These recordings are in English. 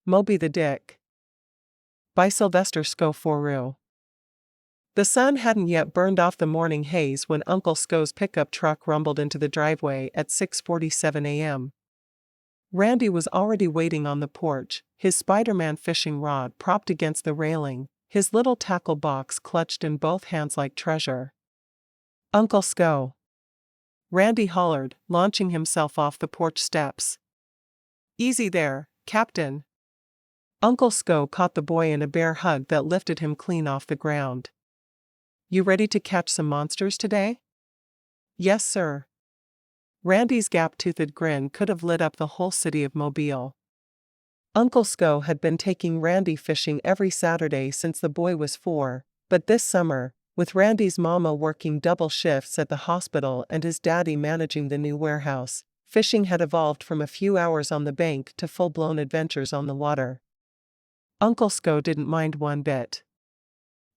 Moby the Dick. By Sylvester Sko Fourroux. The sun hadn't yet burned off the morning haze when Uncle Sco's pickup truck rumbled into the driveway at 6:47 a.m. Randy was already waiting on the porch, his Spiderman fishing rod propped against the railing, his little tackle box clutched in both hands like treasure. "Uncle Sco!" Randy hollered, launching himself off the porch steps. "Easy there, Captain." Uncle Sco caught the boy in a bear hug that lifted him clean off the ground. "You ready to catch some monsters today?" "Yes, sir." Randy's gap-toothed grin could have lit up the whole city of Mobile. Uncle Sco had been taking Randy fishing every Saturday since the boy was 4, but this summer, with Randy's mama working double shifts at the hospital and his daddy managing the new warehouse, fishing had evolved from a few hours on the bank to full-blown adventures on the water. Uncle Sco didn't mind one bit.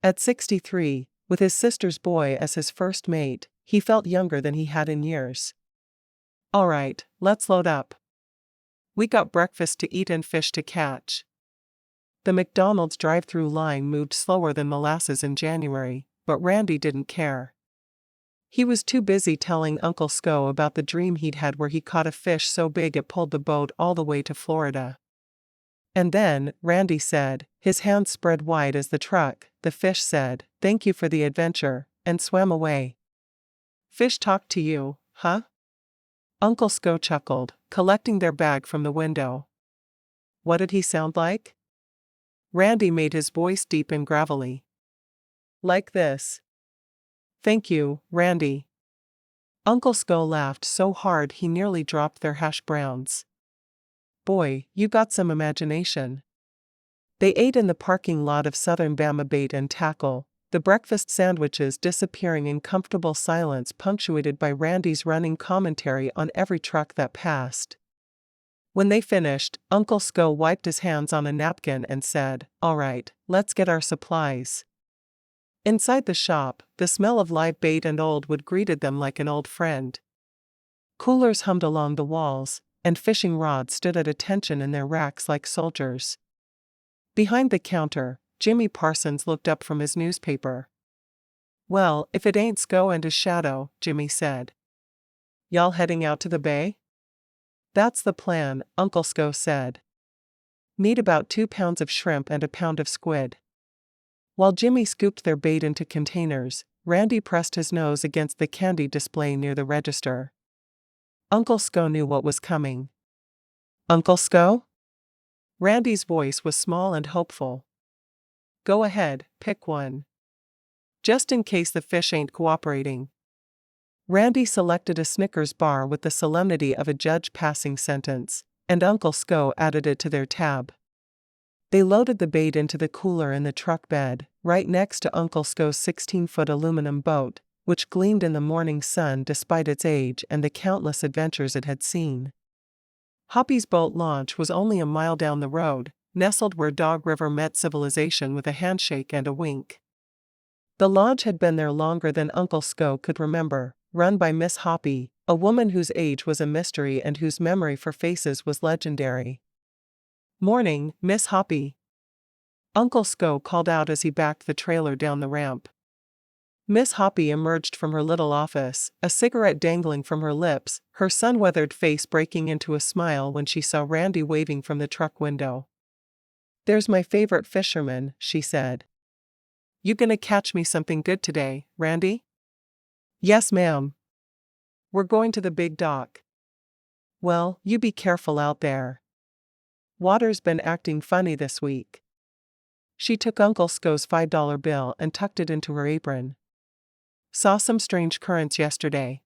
At 63, with his sister's boy as his first mate, he felt younger than he had in years. "All right, let's load up. We got breakfast to eat and fish to catch." The McDonald's drive-through line moved slower than molasses in January, but Randy didn't care. He was too busy telling Uncle Sco about the dream he'd had where he caught a fish so big it pulled the boat all the way to Florida. And then, Randy said, his hands spread wide as the fish said, "Thank you for the adventure," and swam away. "Fish talk to you, huh?" Uncle Sco chuckled, collecting their bag from the window. "What did he sound like?" Randy made his voice deep and gravelly. "Like this." "Thank you, Randy." Uncle Sco laughed so hard he nearly dropped their hash browns. "Boy, you got some imagination." They ate in the parking lot of Southern Bama Bait and Tackle, the breakfast sandwiches disappearing in comfortable silence punctuated by Randy's running commentary on every truck that passed. When they finished, Uncle Sco wiped his hands on a napkin and said, "All right, let's get our supplies." Inside the shop, the smell of live bait and old wood greeted them like an old friend. Coolers hummed along the walls, and fishing rods stood at attention in their racks like soldiers. Behind the counter, Jimmy Parsons looked up from his newspaper. "Well, if it ain't Sco and his shadow," Jimmy said. "Y'all heading out to the bay?" "That's the plan," Uncle Sco said. "Need about 2 pounds of shrimp and a pound of squid." While Jimmy scooped their bait into containers, Randy pressed his nose against the candy display near the register. Uncle Sco knew what was coming. "Uncle Sco?" Randy's voice was small and hopeful. "Go ahead, pick one. Just in case the fish ain't cooperating." Randy selected a Snickers bar with the solemnity of a judge passing sentence, and Uncle Sco added it to their tab. They loaded the bait into the cooler in the truck bed, right next to Uncle Sco's 16-foot aluminum boat, which gleamed in the morning sun despite its age and the countless adventures it had seen. Hoppy's boat launch was only a mile down the road, nestled where Dog River met civilization with a handshake and a wink. The launch had been there longer than Uncle Sco could remember, run by Miss Hoppy, a woman whose age was a mystery and whose memory for faces was legendary. "Morning, Miss Hoppy." Uncle Sco called out as he backed the trailer down the ramp. Miss Hoppy emerged from her little office, a cigarette dangling from her lips, her sun-weathered face breaking into a smile when she saw Randy waving from the truck window. "There's my favorite fisherman," she said. "You gonna catch me something good today, Randy?" "Yes, ma'am. We're going to the big dock." "Well, you be careful out there. Water's been acting funny this week." She took Uncle Sco's $5 bill and tucked it into her apron. "Saw some strange currents yesterday.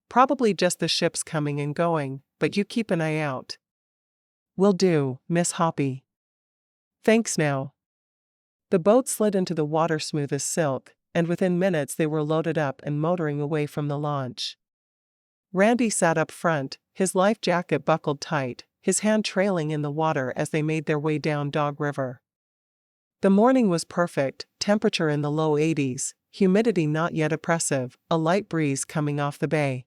Probably just the ships coming and going, but you keep an eye out." "Will do, Miss Hoppy." "Thanks now." The boat slid into the water smooth as silk, and within minutes they were loaded up and motoring away from the launch. Randy sat up front, his life jacket buckled tight, his hand trailing in the water as they made their way down Dog River. The morning was perfect, temperature in the low 80s, humidity not yet oppressive, a light breeze coming off the bay.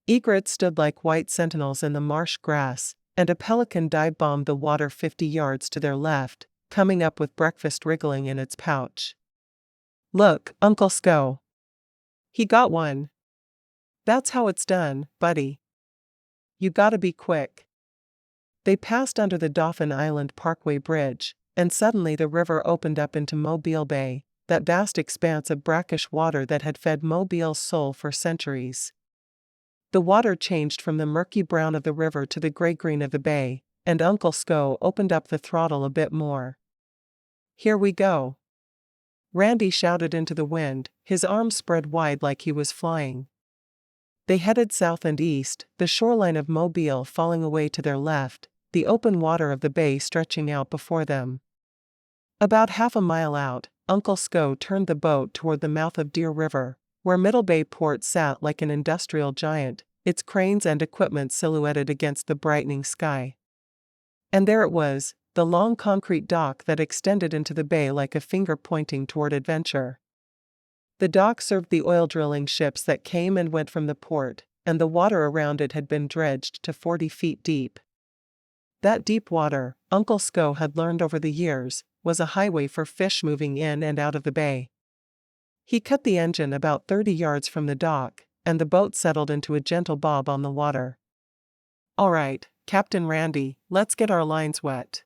Egrets stood like white sentinels in the marsh grass, and a pelican dive-bombed the water 50 yards to their left, coming up with breakfast wriggling in its pouch. "Look, Uncle Sco. He got one." "That's how it's done, buddy. You gotta be quick." They passed under the Dauphin Island Parkway Bridge, and suddenly the river opened up into Mobile Bay, that vast expanse of brackish water that had fed Mobile's soul for centuries. The water changed from the murky brown of the river to the gray-green of the bay, and Uncle Sco opened up the throttle a bit more. "Here we go!" Randy shouted into the wind, his arms spread wide like he was flying. They headed south and east, the shoreline of Mobile falling away to their left, the open water of the bay stretching out before them. About half a mile out, Uncle Sco turned the boat toward the mouth of Deer River, where Middle Bay Port sat like an industrial giant, its cranes and equipment silhouetted against the brightening sky. And there it was, the long concrete dock that extended into the bay like a finger pointing toward adventure. The dock served the oil drilling ships that came and went from the port, and the water around it had been dredged to 40 feet deep. That deep water, Uncle Sco had learned over the years, was a highway for fish moving in and out of the bay. He cut the engine about 30 yards from the dock, and the boat settled into a gentle bob on the water. "All right, Captain Randy, let's get our lines wet."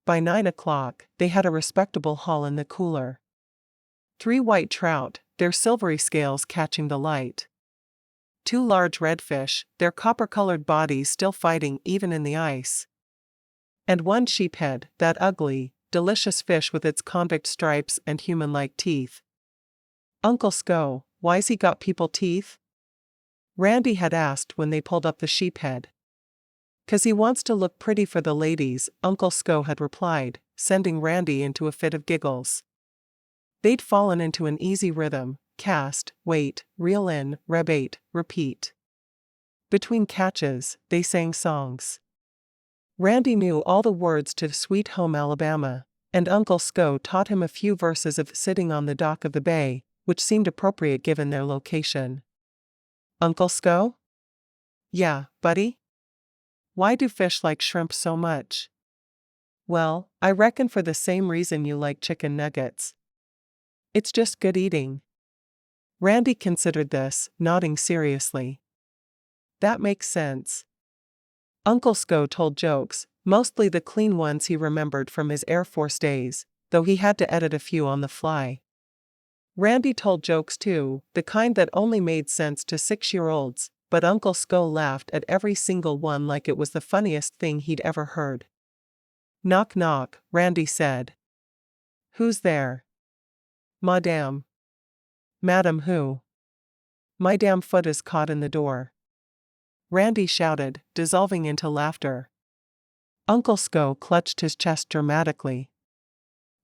By 9 o'clock, they had a respectable haul in the cooler. 3 white trout, their silvery scales catching the light. 2 large redfish, their copper-colored bodies still fighting even in the ice. And 1 sheephead, that ugly, delicious fish with its convict stripes and human-like teeth. "Uncle Sco, why's he got people teeth?" Randy had asked when they pulled up the sheephead. "'Cause he wants to look pretty for the ladies," Uncle Sco had replied, sending Randy into a fit of giggles. They'd fallen into an easy rhythm: cast, wait, reel in, rebate, repeat. Between catches, they sang songs. Randy knew all the words to Sweet Home Alabama, and Uncle Sco taught him a few verses of Sitting on the Dock of the Bay, which seemed appropriate given their location. "Uncle Sco?" "Yeah, buddy? Why do fish like shrimp so much?" "Well, I reckon for the same reason you like chicken nuggets. It's just good eating." Randy considered this, nodding seriously. "That makes sense." Uncle Sco told jokes, mostly the clean ones he remembered from his Air Force days, though he had to edit a few on the fly. Randy told jokes too, the kind that only made sense to 6-year-olds, but Uncle Sco laughed at every single one like it was the funniest thing he'd ever heard. "Knock knock," Randy said. "Who's there?" "Madame." "Madam who?" "My damn foot is caught in the door," Randy shouted, dissolving into laughter. Uncle Sco clutched his chest dramatically.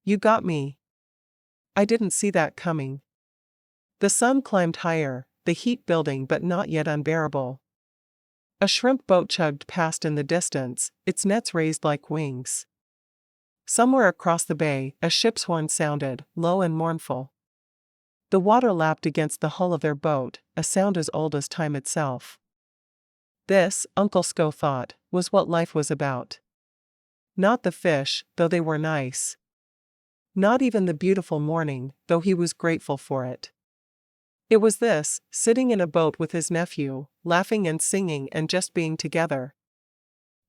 "You got me. I didn't see that coming." The sun climbed higher, the heat building but not yet unbearable. A shrimp boat chugged past in the distance, its nets raised like wings. Somewhere across the bay, a ship's horn sounded, low and mournful. The water lapped against the hull of their boat, a sound as old as time itself. This, Uncle Sco thought, was what life was about. Not the fish, though they were nice. Not even the beautiful morning, though he was grateful for it. It was this, sitting in a boat with his nephew, laughing and singing and just being together.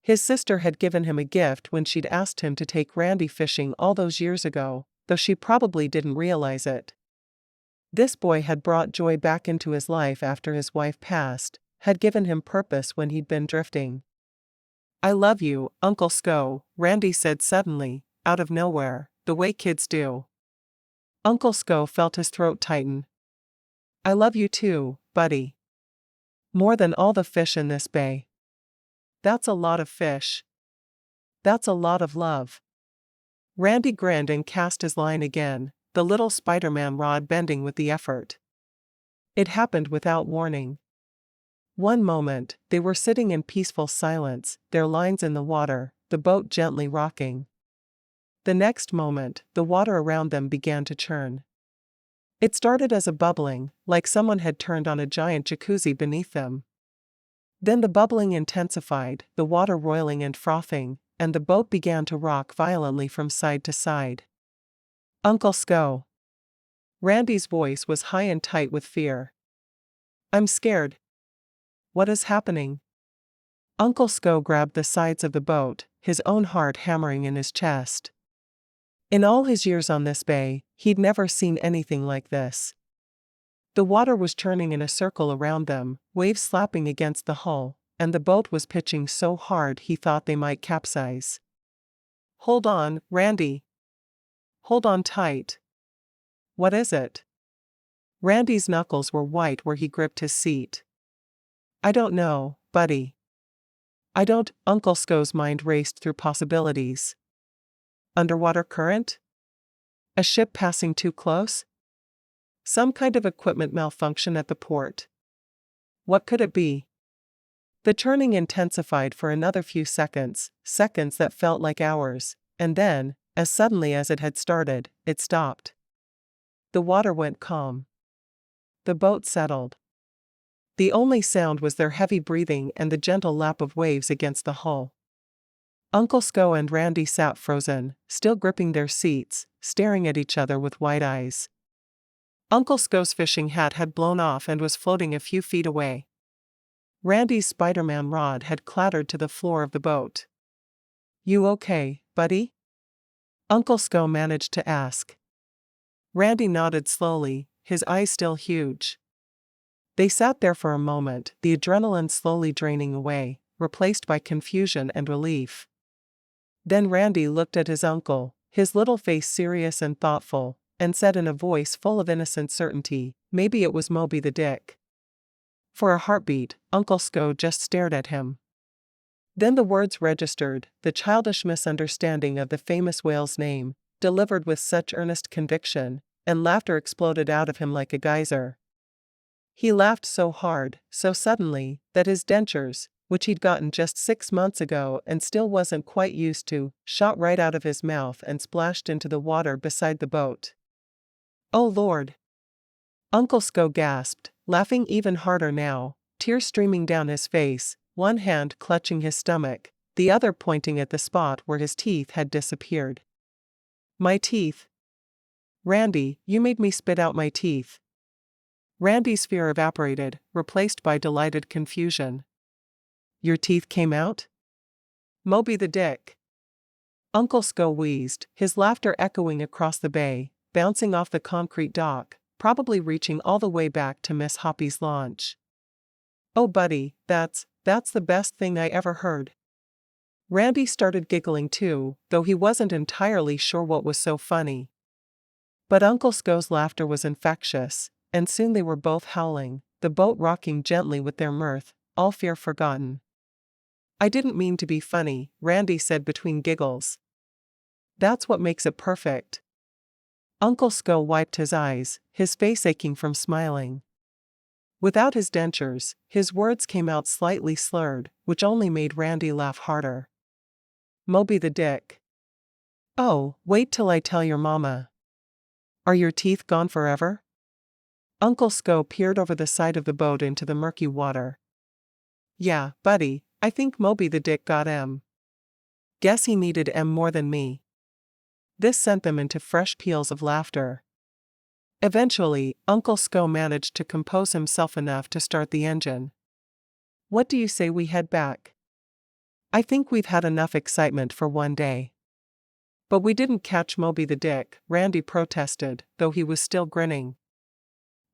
His sister had given him a gift when she'd asked him to take Randy fishing all those years ago, though she probably didn't realize it. This boy had brought joy back into his life after his wife passed, had given him purpose when he'd been drifting. "I love you, Uncle Sco," Randy said suddenly, out of nowhere, the way kids do. Uncle Sco felt his throat tighten. "I love you too, buddy. More than all the fish in this bay." "That's a lot of fish." "That's a lot of love." Randy grinned and cast his line again, the little spiderman rod bending with the effort. It happened without warning. One moment, they were sitting in peaceful silence, their lines in the water, the boat gently rocking. The next moment, the water around them began to churn. It started as a bubbling, like someone had turned on a giant jacuzzi beneath them. Then the bubbling intensified, the water roiling and frothing, and the boat began to rock violently from side to side. Uncle Sco. Randy's voice was high and tight with fear. I'm scared. What is happening? Uncle Sco grabbed the sides of the boat, his own heart hammering in his chest. In all his years on this bay, he'd never seen anything like this. The water was churning in a circle around them, waves slapping against the hull, and the boat was pitching so hard he thought they might capsize. Hold on, Randy. Hold on tight. What is it? Randy's knuckles were white where he gripped his seat. I don't know, buddy. I don't. Uncle Sco's mind raced through possibilities. Underwater current? A ship passing too close? Some kind of equipment malfunction at the port. What could it be? The churning intensified for another few seconds, seconds that felt like hours, and then, as suddenly as it had started, it stopped. The water went calm. The boat settled. The only sound was their heavy breathing and the gentle lap of waves against the hull. Uncle Sco and Randy sat frozen, still gripping their seats, staring at each other with wide eyes. Uncle Sco's fishing hat had blown off and was floating a few feet away. Randy's Spiderman rod had clattered to the floor of the boat. You okay, buddy? Uncle Sco managed to ask. Randy nodded slowly, his eyes still huge. They sat there for a moment, the adrenaline slowly draining away, replaced by confusion and relief. Then Randy looked at his uncle, his little face serious and thoughtful, and said in a voice full of innocent certainty, maybe it was Moby the Dick. For a heartbeat, Uncle Sco just stared at him. Then the words registered, the childish misunderstanding of the famous whale's name, delivered with such earnest conviction, and laughter exploded out of him like a geyser. He laughed so hard, so suddenly, that his dentures, which he'd gotten just 6 months ago and still wasn't quite used to, shot right out of his mouth and splashed into the water beside the boat. Oh Lord! Uncle Sco gasped, laughing even harder now, tears streaming down his face, one hand clutching his stomach, the other pointing at the spot where his teeth had disappeared. My teeth! Randy, you made me spit out my teeth. Randy's fear evaporated, replaced by delighted confusion. Your teeth came out? Moby the Dick. Uncle Sco wheezed, his laughter echoing across the bay, bouncing off the concrete dock, probably reaching all the way back to Miss Hoppy's launch. Oh buddy, that's the best thing I ever heard. Randy started giggling too, though he wasn't entirely sure what was so funny. But Uncle Sco's laughter was infectious, and soon they were both howling, the boat rocking gently with their mirth, all fear forgotten. I didn't mean to be funny, Randy said between giggles. That's what makes it perfect. Uncle Sco wiped his eyes, his face aching from smiling. Without his dentures, his words came out slightly slurred, which only made Randy laugh harder. Moby the Dick. Oh, wait till I tell your mama. Are your teeth gone forever? Uncle Sco peered over the side of the boat into the murky water. Yeah, buddy, I think Moby the Dick got M. Guess he needed M more than me. This sent them into fresh peals of laughter. Eventually, Uncle Sco managed to compose himself enough to start the engine. What do you say we head back? I think we've had enough excitement for one day. But we didn't catch Moby the Dick, Randy protested, though he was still grinning.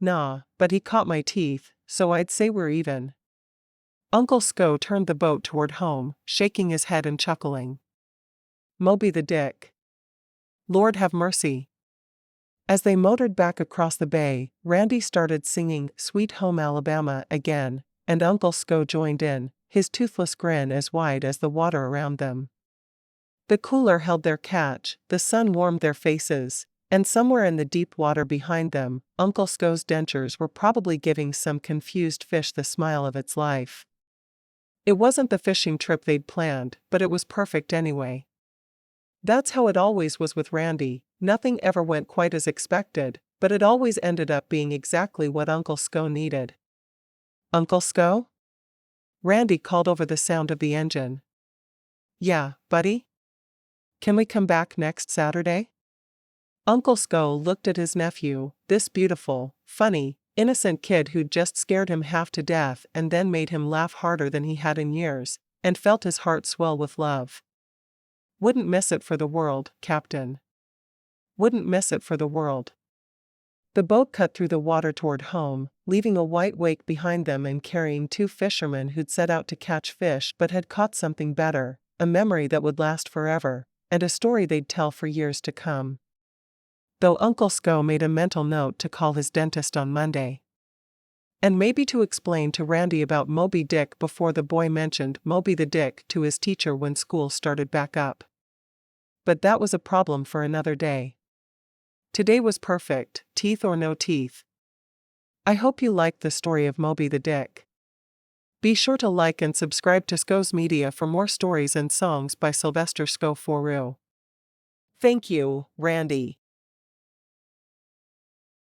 Nah, but he caught my teeth, so I'd say we're even. Uncle Sco turned the boat toward home, shaking his head and chuckling. Moby the Dick. Lord have mercy. As they motored back across the bay, Randy started singing Sweet Home Alabama again, and Uncle Sco joined in, his toothless grin as wide as the water around them. The cooler held their catch, the sun warmed their faces, and somewhere in the deep water behind them, Uncle Sco's dentures were probably giving some confused fish the smile of its life. It wasn't the fishing trip they'd planned, but it was perfect anyway. That's how it always was with Randy, nothing ever went quite as expected, but it always ended up being exactly what Uncle Sco needed. Uncle Sco? Randy called over the sound of the engine. Yeah, buddy? Can we come back next Saturday? Uncle Sco looked at his nephew, this beautiful, funny, innocent kid who'd just scared him half to death and then made him laugh harder than he had in years, and felt his heart swell with love. Wouldn't miss it for the world, Captain. Wouldn't miss it for the world. The boat cut through the water toward home, leaving a white wake behind them and carrying two fishermen who'd set out to catch fish but had caught something better, a memory that would last forever, and a story they'd tell for years to come. Though Uncle Sco made a mental note to call his dentist on Monday. And maybe to explain to Randy about Moby Dick before the boy mentioned Moby the Dick to his teacher when school started back up. But that was a problem for another day. Today was perfect, teeth or no teeth. I hope you liked the story of Moby the Dick. Be sure to like and subscribe to Sko's Media for more stories and songs by Sylvester Sko Fourroux. Thank you, Randy.